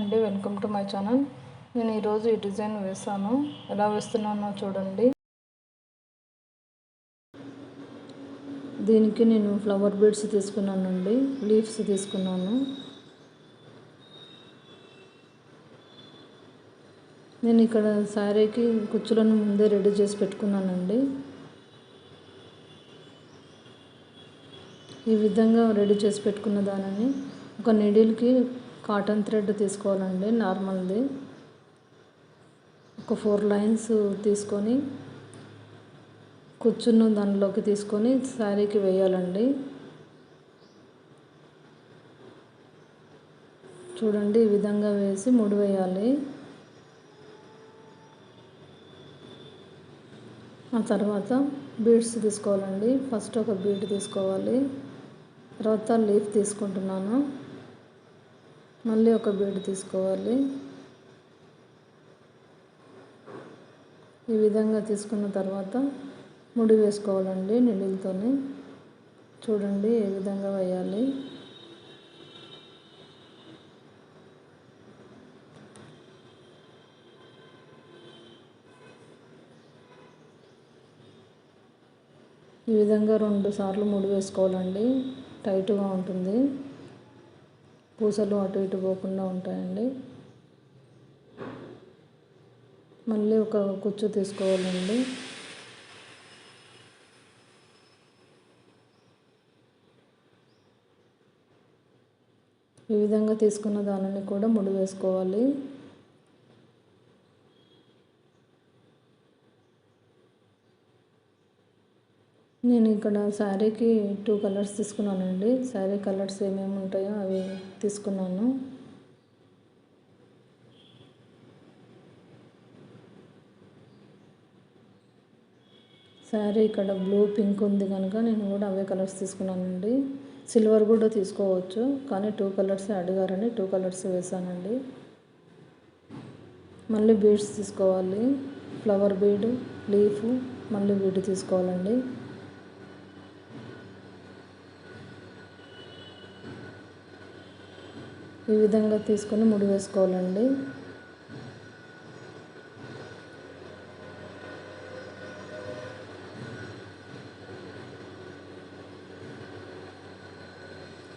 అండి, welcome to my channel. నేను ఈరోజు ఈ డిజైన్ వేసాను. ఎలా వేస్తున్నానో చూడండి. దీనికి నేను ఫ్లవర్ బీడ్స్ తీసుకున్నానండి, లీవ్స్ తీసుకున్నాను. నేను ఇక్కడ శారీకి కుచ్చులను ముందే రెడీ చేసి పెట్టుకున్నానండి. ఈ విధంగా రెడీ చేసి పెట్టుకున్న దానిని ఒక నీడిల్కి కాటన్ థ్రెడ్ తీసుకోవాలండి, నార్మల్ది. ఒక 4 లైన్స్ తీసుకొని కుచ్చును దానిలోకి తీసుకొని శారీకి వేయాలండి. చూడండి, ఈ విధంగా వేసి ముడి వేయాలి. ఆ తర్వాత బీడ్స్ తీసుకోవాలండి. ఫస్ట్ ఒక బీడ్ తీసుకోవాలి, తర్వాత లీఫ్ తీసుకుంటున్నాను. మళ్ళీ ఒక బీడ్ తీసుకోవాలి. ఈ విధంగా తీసుకున్న తర్వాత ముడి వేసుకోవాలండి నీడిల్తోని. చూడండి ఏ విధంగా వేయాలి. ఈ విధంగా 2 సార్లు ముడి వేసుకోవాలండి. టైట్గా ఉంటుంది, పూసలు అటు ఇటు పోకుండా ఉంటాయండి. మళ్ళీ ఒక కుచ్చు తీసుకోవాలండి. ఈ విధంగా తీసుకున్న దానిని కూడా ముడి వేసుకోవాలి. నేను ఇక్కడ శారీకి 2 కలర్స్ తీసుకున్నానండి. శారీ కలర్స్ ఏమేమి ఉంటాయో అవి తీసుకున్నాను. శారీ ఇక్కడ బ్లూ, పింక్ ఉంది కనుక నేను కూడా అవే కలర్స్ తీసుకున్నానండి. సిల్వర్ కూడా తీసుకోవచ్చు, కానీ 2 కలర్స్ అడిగారని 2 కలర్స్ వేసానండి. మళ్ళీ బీడ్స్ తీసుకోవాలి. ఫ్లవర్ బీడ్, లీఫ్, మళ్ళీ బీడ్ తీసుకోవాలండి. ఈ విధంగా తీసుకొని ముడి వేసుకోవాలండి.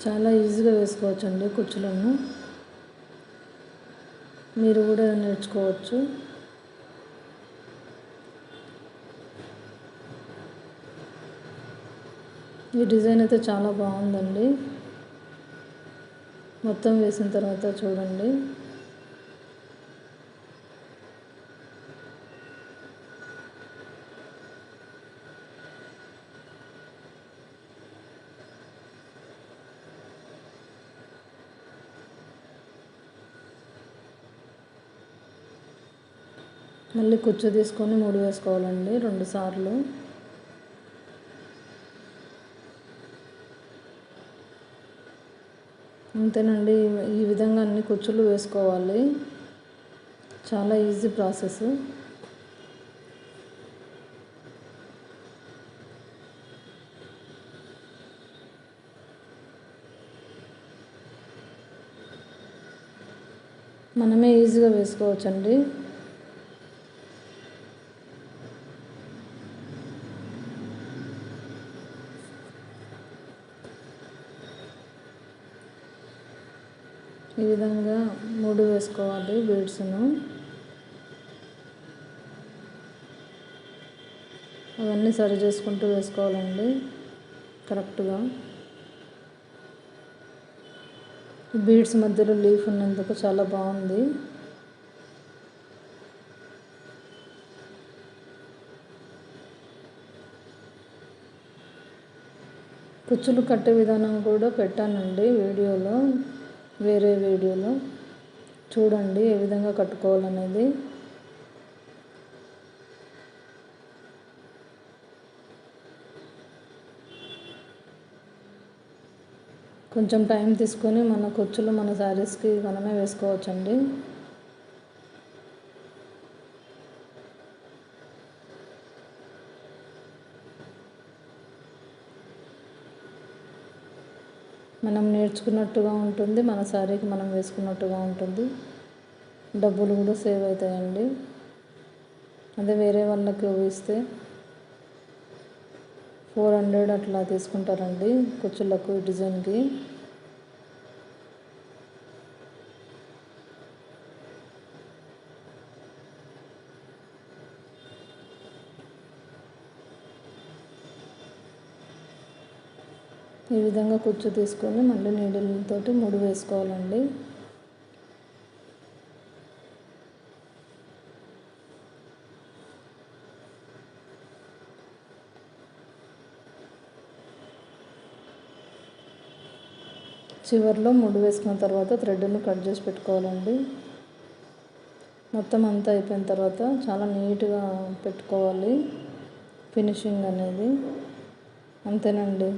చాలా ఈజీగా వేసుకోవచ్చండి కుచ్చులను. మీరు కూడా నేర్చుకోవచ్చు. ఈ డిజైన్ అయితే చాలా బాగుందండి. మొత్తం వేసిన తర్వాత చూడండి. మళ్ళీ కుచ్చు తీసుకొని ముడి వేసుకోవాలండి 2 సార్లు. అంతేనండి. ఈ విధంగా అన్ని కుచ్చులు వేసుకోవాలి. చాలా ఈజీ ప్రాసెస్. మనమే ఈజీగా వేసుకోవచ్చండి. ఈ విధంగా ముడి వేసుకోవాలి బీడ్స్ను. అవన్నీ సరి చేసుకుంటూ వేసుకోవాలండి కరెక్ట్గా. బీడ్స్ మధ్యలో లీఫ్ ఉన్నందుకు చాలా బాగుంది. కుచ్చులు కట్టే విధానం కూడా పెట్టానండి వీడియోలో, వేరే వీడియోలో. చూడండి ఏ విధంగా కట్టుకోవాలనేది. కొంచెం టైం తీసుకొని మన కుచ్చులు మన శారీస్కి మనమే వేసుకోవచ్చండి. మనం నేర్చుకున్నట్టుగా ఉంటుంది, మన శారీకి మనం వేసుకున్నట్టుగా ఉంటుంది. డబ్బులు కూడా సేవ్ అవుతాయండి. అదే వేరే వాళ్ళకి ఇస్తే 400 అట్లా తీసుకుంటారండి కుచ్చులకు డిజైన్కి. ఈ విధంగా కుచ్చు తీసుకొని మళ్ళీ నీడిల్తోటి ముడి వేసుకోవాలండి. చివరిలో ముడి వేసుకున్న తర్వాత థ్రెడ్ని కట్ చేసి పెట్టుకోవాలండి. మొత్తం అంతా అయిపోయిన తర్వాత చాలా నీట్గా పెట్టుకోవాలి ఫినిషింగ్ అనేది. అంతేనండి.